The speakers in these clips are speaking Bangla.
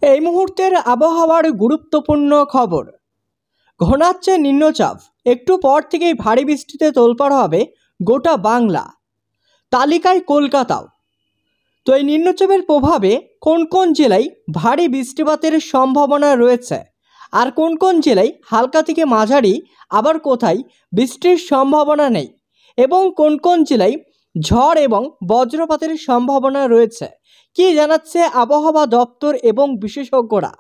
এই মুহূর্তের আবহাওয়ার গুরুত্বপূর্ণ খবর। ঘনাচ্ছে নিম্নচাপ, একটু পর থেকেই ভারী বৃষ্টিতে তোলপাড় হবে গোটা বাংলা, তালিকায় কলকাতাও। তো এই নিম্নচাপের প্রভাবে কোন কোন জেলায় ভারী বৃষ্টিপাতের সম্ভাবনা রয়েছে, আর কোন কোন জেলায় হালকা থেকে মাঝারি, আবার কোথায় বৃষ্টির সম্ভাবনা নেই, এবং কোন কোন জেলায় ঝড় এবং বজ্রপাতের সম্ভাবনা রয়েছে, কি জানাচ্ছে আবহাওয়া দপ্তর এবং বিশেষজ্ঞরা,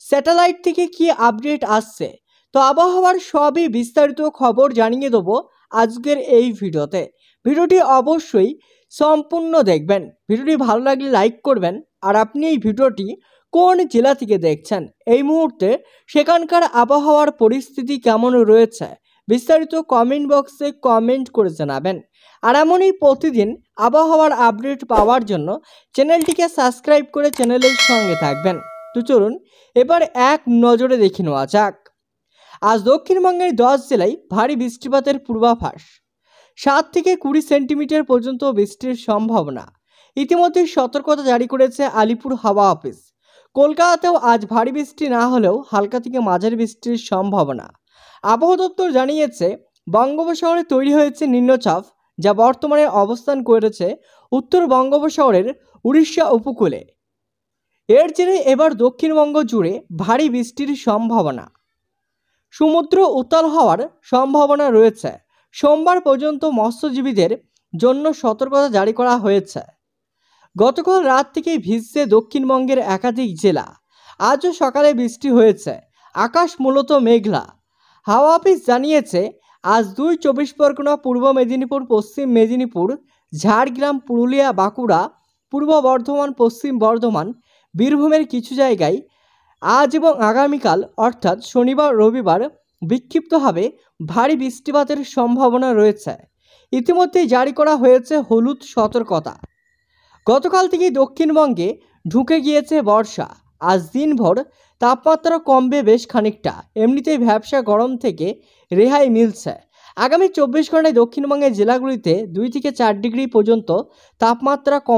স্যাটেলাইট থেকে কি আপডেট আসছে, তো আবহাওয়ার সবই বিস্তারিত খবর জানিয়ে দেবো আজকের এই ভিডিওতে। ভিডিওটি অবশ্যই সম্পূর্ণ দেখবেন। ভিডিওটি ভালো লাগলে লাইক করবেন। আর আপনি এই ভিডিওটি কোন জেলা থেকে দেখছেন, এই মুহূর্তে সেখানকার আবহাওয়ার পরিস্থিতি কেমন রয়েছে, বিস্তারিত কমেন্ট বক্সে কমেন্ট করে জানাবেন। আর এমনই প্রতিদিন আবহাওয়ার আপডেট পাওয়ার জন্য চ্যানেলটিকে সাবস্ক্রাইব করে চ্যানেলের সঙ্গে থাকবেন। তো চলুন এবার এক নজরে দেখে নেওয়া যাক। আজ দক্ষিণবঙ্গের 10 জেলায় ভারী বৃষ্টিপাতের পূর্বাভাস। 7 থেকে 20 সেন্টিমিটার পর্যন্ত বৃষ্টির সম্ভাবনা। ইতিমধ্যে সতর্কতা জারি করেছে আলিপুর হাওয়া অফিস। কলকাতাতেও আজ ভারী বৃষ্টি না হলেও হালকা থেকে মাঝারি বৃষ্টির সম্ভাবনা। আবহাওয়া দপ্তর জানিয়েছে, বঙ্গোপসাগরে তৈরি হয়েছে নিম্নচাপ, যা বর্তমানে অবস্থান করেছে উত্তর বঙ্গোপসাগরের উড়িষ্যা উপকূলে। এর জেরে এবার দক্ষিণবঙ্গ জুড়ে ভারী বৃষ্টির সম্ভাবনা। সমুদ্র উত্তাল হওয়ার সম্ভাবনা রয়েছে। সোমবার পর্যন্ত মৎস্যজীবীদের জন্য সতর্কতা জারি করা হয়েছে। গতকাল রাত থেকেই ভিজছে দক্ষিণবঙ্গের একাধিক জেলা। আজও সকালে বৃষ্টি হয়েছে। আকাশ মূলত মেঘলা। হাওয়া অফিস জানিয়েছে, আজ 2 চব্বিশ পরগনা, পূর্ব মেদিনীপুর, পশ্চিম মেদিনীপুর, ঝাড়গ্রাম, পুরুলিয়া, বাঁকুড়া, পূর্ব বর্ধমান, পশ্চিম বর্ধমান, বীরভূমের কিছু জায়গায় আজ এবং আগামীকাল অর্থাৎ শনিবার রবিবার বিক্ষিপ্তভাবে ভারী বৃষ্টিপাতের সম্ভাবনা রয়েছে। ইতিমধ্যেই জারি করা হয়েছে হলুদ সতর্কতা। গতকাল থেকেই দক্ষিণবঙ্গে ঢুকে গিয়েছে বর্ষা। আজ দিনভর তাপমাত্রা কমবে বেশ খানিকটা। এমনিতেই ভ্যাপসা গরম থেকে রেহাই মিলছে। আগামী 24 ঘন্টায় দক্ষিণবঙ্গের জেলাগুলিতে 2 থেকে 4 ডিগ্রি পর্যন্ত তাপমাত্রা কমা